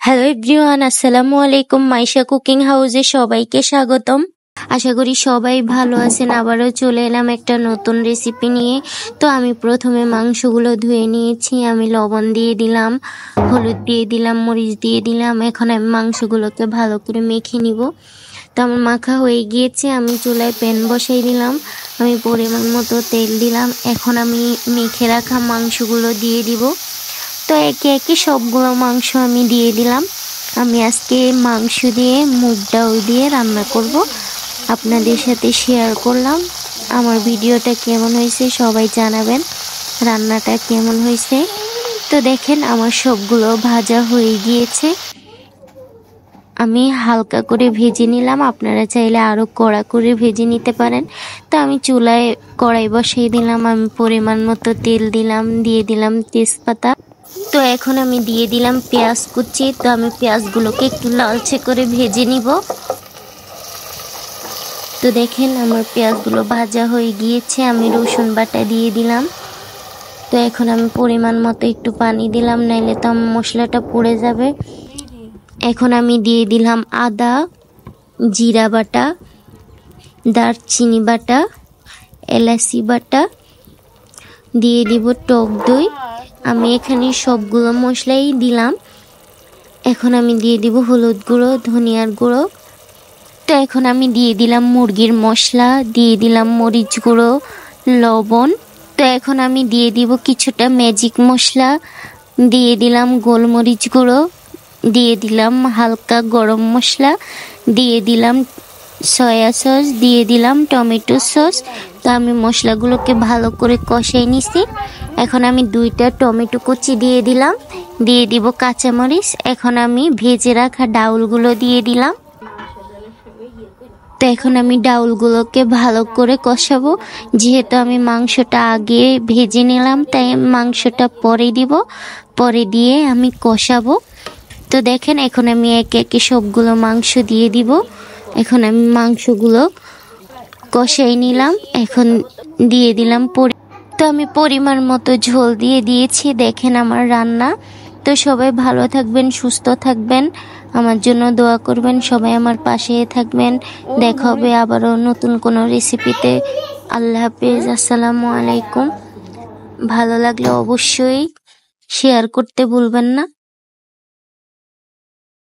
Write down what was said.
Hello everyone, আসসালামু আলাইকুম। Maisha cooking হাউসে সবাইকে স্বাগতম। আশা করি সবাই ভালো আছেন। আবারও চলে এলাম একটা নতুন রেসিপি নিয়ে। তো আমি প্রথমে মাংসগুলো ধুয়ে নিয়েছি। আমি লবণ দিয়ে দিলাম, হলুদ দিয়ে দিলাম, মরিচ দিয়ে দিলাম। এখন আমি মাংসগুলোকে ভালো করে মেখে নিব। তো আমার মাখা হয়ে গিয়েছে। আমি চুলায় প্যান বসাই দিলাম। আমি পরিমাণ মতো তেল দিলাম। এখন আমি মেখে রাখা মাংসগুলো দিয়ে দিব। তো একে একে সবগুলো মাংস আমি দিয়ে দিলাম। আমি আজকে মাংস দিয়ে মুগ ডাল দিয়ে রান্না করব, আপনাদের সাথে শেয়ার করলাম। আমার ভিডিওটা কেমন হয়েছে সবাই জানাবেন, রান্নাটা কেমন হয়েছে। তো দেখেন আমার সবগুলো ভাজা হয়ে গিয়েছে। আমি হালকা করে ভেজে নিলাম, আপনারা চাইলে আরও কড়া করে ভেজে নিতে পারেন। তো আমি চুলায় কড়াই বসিয়ে দিলাম। আমি পরিমাণ মতো তেল দিলাম, দিয়ে দিলাম তেজপাতা। তো এখন আমি দিয়ে দিলাম পেঁয়াজ কুচি। তো আমি পেঁয়াজগুলোকে একটু লালচে করে ভেজে নিব। তো দেখেন আমার পেঁয়াজগুলো ভাজা হয়ে গিয়েছে। আমি রসুন বাটা দিয়ে দিলাম। তো এখন আমি পরিমাণ মতো একটু পানি দিলাম, নাইলে তো আমার মশলাটা পুড়ে যাবে। এখন আমি দিয়ে দিলাম আদা, জিরা বাটা, দারচিনি বাটা, এলাচি বাটা, দিয়ে দিব টক দই। আমি এখানে সবগুলো মশলাই দিলাম। এখন আমি দিয়ে দিব হলুদ গুঁড়ো, ধনিয়ার গুঁড়ো। তো এখন আমি দিয়ে দিলাম মুরগির মশলা, দিয়ে দিলাম মরিচ গুঁড়ো, লবণ। তো এখন আমি দিয়ে দিব কিছুটা ম্যাজিক মশলা, দিয়ে দিলাম গোলমরিচ গুঁড়ো, দিয়ে দিলাম হালকা গরম মশলা, দিয়ে দিলাম সয়া সস, দিয়ে দিলাম টমেটো সস। তো আমি মশলাগুলোকে ভালো করে কষাই নিছি। এখন আমি 2টা টমেটো কুচি দিয়ে দিলাম, দিয়ে দিব কাঁচামরিচ। এখন আমি ভেজে রাখা ডাউলগুলো দিয়ে দিলাম। তো এখন আমি ডাউলগুলোকে ভালো করে কষাবো। যেহেতু আমি মাংসটা আগে ভেজে নিলাম, তাই মাংসটা পরে দিব, পরে দিয়ে আমি কষাবো। তো দেখেন এখন আমি একে একে সবগুলো মাংস দিয়ে দিব। এখন আমি মাংসগুলো কষাই নিলাম। এখন দিয়ে দিলাম তো আমি পরিমাণ মতো ঝোল দিয়ে দিয়েছি। দেখেন আমার রান্না। তো সবাই ভালো থাকবেন, সুস্থ থাকবেন, আমার জন্য দোয়া করবেন, সবাই আমার পাশে থাকবেন। দেখা হবে আবারও নতুন কোনো রেসিপিতে। আল্লাহ হাফেজ, আসসালামু আলাইকুম। ভালো লাগলে অবশ্যই শেয়ার করতে ভুলবেন না।